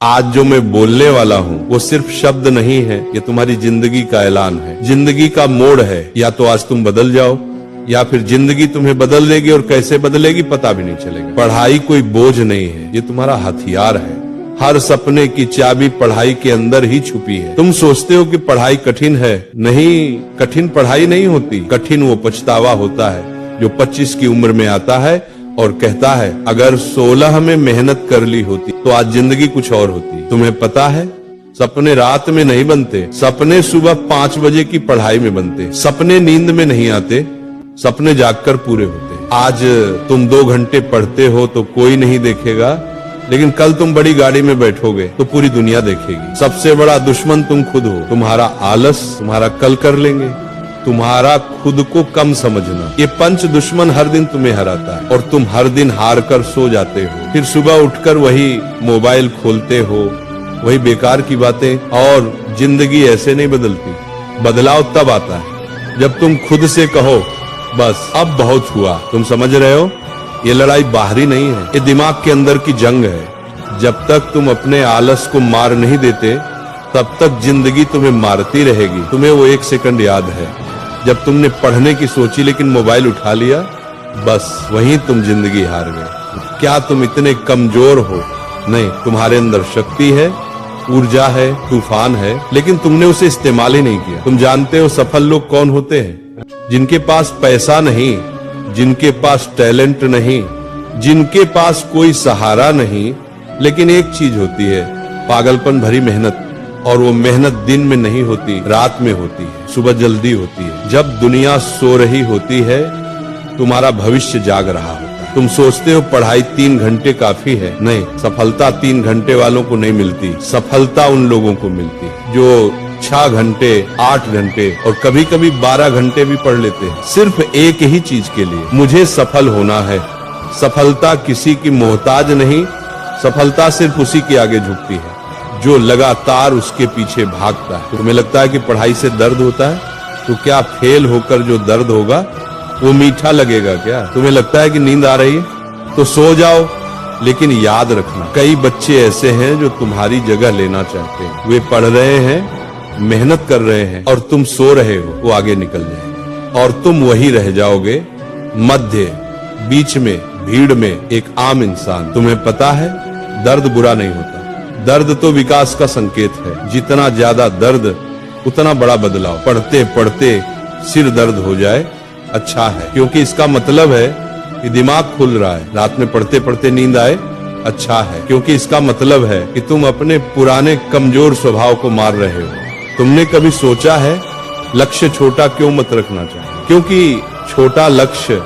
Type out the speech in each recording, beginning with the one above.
आज जो मैं बोलने वाला हूँ वो सिर्फ शब्द नहीं है, ये तुम्हारी जिंदगी का ऐलान है, जिंदगी का मोड़ है। या तो आज तुम बदल जाओ या फिर जिंदगी तुम्हें बदल देगी, और कैसे बदलेगी पता भी नहीं चलेगा। पढ़ाई कोई बोझ नहीं है, ये तुम्हारा हथियार है। हर सपने की चाबी पढ़ाई के अंदर ही छुपी है। तुम सोचते हो कि पढ़ाई कठिन है, नहीं, कठिन पढ़ाई नहीं होती, कठिन वो पछतावा होता है जो 25 की उम्र में आता है और कहता है अगर 16 में मेहनत कर ली होती तो आज जिंदगी कुछ और होती। तुम्हें पता है सपने रात में नहीं बनते, सपने सुबह 5 बजे की पढ़ाई में बनते। सपने नींद में नहीं आते, सपने जागकर पूरे होते। आज तुम 2 घंटे पढ़ते हो तो कोई नहीं देखेगा, लेकिन कल तुम बड़ी गाड़ी में बैठोगे तो पूरी दुनिया देखेगी। सबसे बड़ा दुश्मन तुम खुद हो। तुम्हारा आलस तुम्हारा कल कर लेंगे, तुम्हारा खुद को कम समझना, ये 5 दुश्मन हर दिन तुम्हें हराता है और तुम हर दिन हार कर सो जाते हो। फिर सुबह उठकर वही मोबाइल खोलते हो, वही बेकार की बातें, और जिंदगी ऐसे नहीं बदलती। बदलाव तब आता है जब तुम खुद से कहो बस अब बहुत हुआ। तुम समझ रहे हो, ये लड़ाई बाहरी नहीं है, ये दिमाग के अंदर की जंग है। जब तक तुम अपने आलस को मार नहीं देते तब तक जिंदगी तुम्हें मारती रहेगी। तुम्हें वो 1 सेकंड याद है जब तुमने पढ़ने की सोची लेकिन मोबाइल उठा लिया, बस वहीं तुम जिंदगी हार गए। क्या तुम इतने कमजोर हो? नहीं, तुम्हारे अंदर शक्ति है, ऊर्जा है, तूफान है, लेकिन तुमने उसे इस्तेमाल ही नहीं किया। तुम जानते हो सफल लोग कौन होते हैं? जिनके पास पैसा नहीं, जिनके पास टैलेंट नहीं, जिनके पास कोई सहारा नहीं, लेकिन एक चीज होती है, पागलपन भरी मेहनत। और वो मेहनत दिन में नहीं होती, रात में होती है, सुबह जल्दी होती है। जब दुनिया सो रही होती है तुम्हारा भविष्य जाग रहा होता है। तुम सोचते हो पढ़ाई 3 घंटे काफी है, नहीं, सफलता 3 घंटे वालों को नहीं मिलती। सफलता उन लोगों को मिलती है जो 6 घंटे, 8 घंटे और कभी कभी 12 घंटे भी पढ़ लेते हैं, सिर्फ एक ही चीज के लिए, मुझे सफल होना है। सफलता किसी की मोहताज नहीं, सफलता सिर्फ उसी के आगे झुकती है जो लगातार उसके पीछे भागता है। तुम्हें लगता है कि पढ़ाई से दर्द होता है, तो क्या फेल होकर जो दर्द होगा वो मीठा लगेगा क्या? तुम्हें लगता है कि नींद आ रही है तो सो जाओ, लेकिन याद रखना कई बच्चे ऐसे हैं जो तुम्हारी जगह लेना चाहते हैं। वे पढ़ रहे हैं, मेहनत कर रहे हैं, और तुम सो रहे हो। वो आगे निकल जाएंगे और तुम वही रह जाओगे मध्य, बीच में, भीड़ में, एक आम इंसान। तुम्हें पता है दर्द बुरा नहीं होता, दर्द तो विकास का संकेत है। जितना ज्यादा दर्द उतना बड़ा बदलाव। पढ़ते पढ़ते सिर दर्द हो जाए अच्छा है, क्योंकि इसका मतलब है कि दिमाग खुल रहा है। रात में पढ़ते पढ़ते नींद आए अच्छा है, क्योंकि इसका मतलब है कि तुम अपने पुराने कमजोर स्वभाव को मार रहे हो। तुमने कभी सोचा है लक्ष्य छोटा क्यों मत रखना चाहिए? क्योंकि छोटा लक्ष्य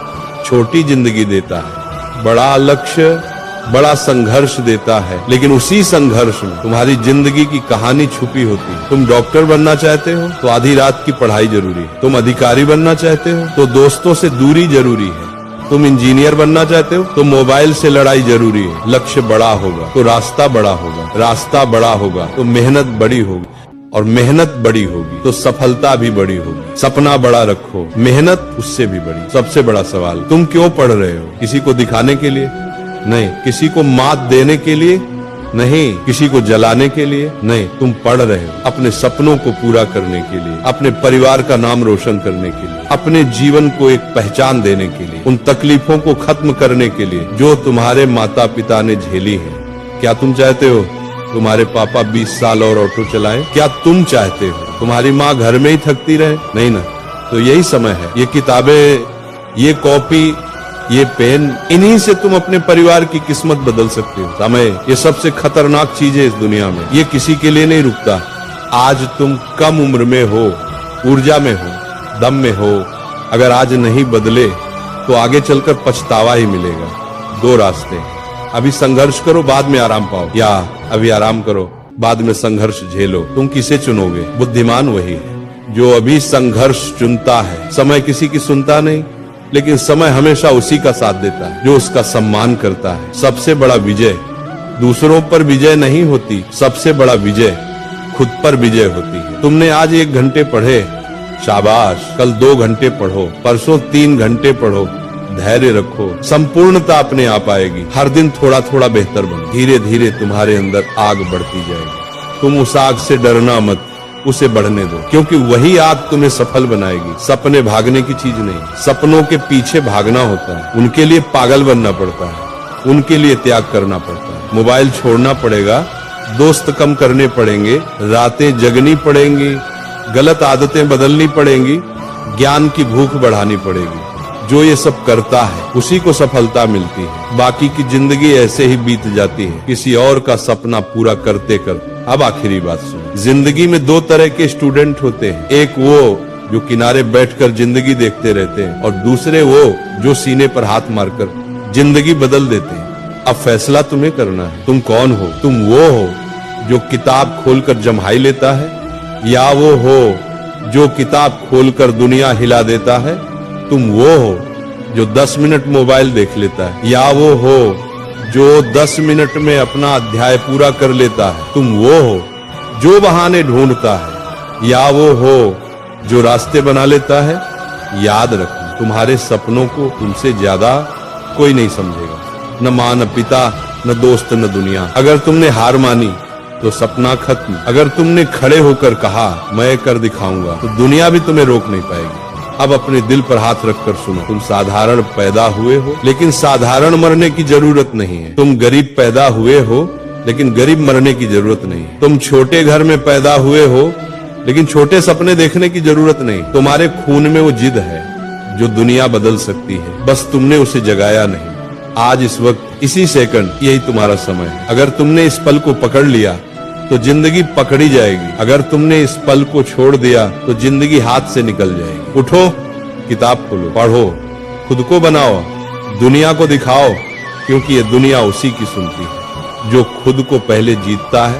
छोटी जिंदगी देता है, बड़ा लक्ष्य बड़ा संघर्ष देता है, लेकिन उसी संघर्ष में तुम्हारी जिंदगी की कहानी छुपी होती है। तुम डॉक्टर बनना चाहते हो तो आधी रात की पढ़ाई जरूरी है। तुम अधिकारी बनना चाहते हो तो दोस्तों से दूरी जरूरी है। तुम इंजीनियर बनना चाहते हो तो मोबाइल से लड़ाई जरूरी है। लक्ष्य बड़ा होगा तो रास्ता बड़ा होगा, रास्ता बड़ा होगा तो मेहनत बड़ी होगी, और मेहनत बड़ी होगी तो सफलता भी बड़ी होगी। सपना बड़ा रखो, मेहनत उससे भी बड़ी। सबसे बड़ा सवाल, तुम क्यों पढ़ रहे हो? किसी को दिखाने के लिए नहीं, किसी को मात देने के लिए नहीं, किसी को जलाने के लिए नहीं। तुम पढ़ रहे हो अपने सपनों को पूरा करने के लिए, अपने परिवार का नाम रोशन करने के लिए, अपने जीवन को एक पहचान देने के लिए, उन तकलीफों को खत्म करने के लिए जो तुम्हारे माता पिता ने झेली है। क्या तुम चाहते हो तुम्हारे पापा 20 साल और ऑटो चलाएं? क्या तुम चाहते हो तुम्हारी माँ घर में ही थकती रहे? नहीं ना। तो यही समय है, ये किताबें, ये कॉपी, ये पेन, इन्हीं से तुम अपने परिवार की किस्मत बदल सकते हो। समय ये सबसे खतरनाक चीज है इस दुनिया में, ये किसी के लिए नहीं रुकता। आज तुम कम उम्र में हो, ऊर्जा में हो, दम में हो, अगर आज नहीं बदले तो आगे चलकर पछतावा ही मिलेगा। 2 रास्ते, अभी संघर्ष करो बाद में आराम पाओ, या अभी आराम करो बाद में संघर्ष झेलो। तुम किसे चुनोगे? बुद्धिमान वही है जो अभी संघर्ष चुनता है। समय किसी की सुनता नहीं, लेकिन समय हमेशा उसी का साथ देता है जो उसका सम्मान करता है। सबसे बड़ा विजय दूसरों पर विजय नहीं होती, सबसे बड़ा विजय खुद पर विजय होती है। तुमने आज 1 घंटे पढ़े, शाबाश, कल 2 घंटे पढ़ो, परसों 3 घंटे पढ़ो, धैर्य रखो, संपूर्णता अपने आप आएगी। हर दिन थोड़ा थोड़ा बेहतर बनो, धीरे धीरे तुम्हारे अंदर आग बढ़ती जाएगी। तुम उस आग से डरना मत, उसे बढ़ने दो, क्योंकि वही आग तुम्हें सफल बनाएगी। सपने भागने की चीज नहीं, सपनों के पीछे भागना होता है, उनके लिए पागल बनना पड़ता है, उनके लिए त्याग करना पड़ता है। मोबाइल छोड़ना पड़ेगा, दोस्त कम करने पड़ेंगे, रातें जगनी पड़ेंगी, गलत आदतें बदलनी पड़ेंगी, ज्ञान की भूख बढ़ानी पड़ेगी। जो ये सब करता है उसी को सफलता मिलती है। बाकी की जिंदगी ऐसे ही बीत जाती है, किसी और का सपना पूरा करते करते। अब आखिरी बात सुनो, जिंदगी में दो तरह के स्टूडेंट होते हैं, एक वो जो किनारे बैठकर जिंदगी देखते रहते हैं और दूसरे वो जो सीने पर हाथ मारकर जिंदगी बदल देते हैं। अब फैसला तुम्हें करना है, तुम कौन हो? तुम वो हो जो किताब खोलकर जम्हाई लेता है, या वो हो जो किताब खोलकर दुनिया हिला देता है? तुम वो हो जो 10 मिनट मोबाइल देख लेता है, या वो हो जो 10 मिनट में अपना अध्याय पूरा कर लेता है? तुम वो हो जो बहाने ढूंढता है, या वो हो जो रास्ते बना लेता है? याद रखना, तुम्हारे सपनों को तुमसे ज्यादा कोई नहीं समझेगा, न माँ न पिता न दोस्त न दुनिया। अगर तुमने हार मानी तो सपना खत्म। अगर तुमने खड़े होकर कहा मैं कर दिखाऊंगा तो दुनिया भी तुम्हें रोक नहीं पाएगी। अब अपने दिल पर हाथ रखकर सुनो, तुम साधारण पैदा हुए हो लेकिन साधारण मरने की जरूरत नहीं है। तुम गरीब पैदा हुए हो लेकिन गरीब मरने की जरूरत नहीं है। तुम छोटे घर में पैदा हुए हो लेकिन छोटे सपने देखने की जरूरत नहीं। तुम्हारे खून में वो जिद है जो दुनिया बदल सकती है, बस तुमने उसे जगाया नहीं। आज इस वक्त इसी सेकंड यही तुम्हारा समय है। अगर तुमने इस पल को पकड़ लिया तो जिंदगी पकड़ी जाएगी, अगर तुमने इस पल को छोड़ दिया तो जिंदगी हाथ से निकल जाएगी। उठो, किताब खोलो, पढ़ो, खुद को बनाओ, दुनिया को दिखाओ, क्योंकि ये दुनिया उसी की सुनती है जो खुद को पहले जीतता है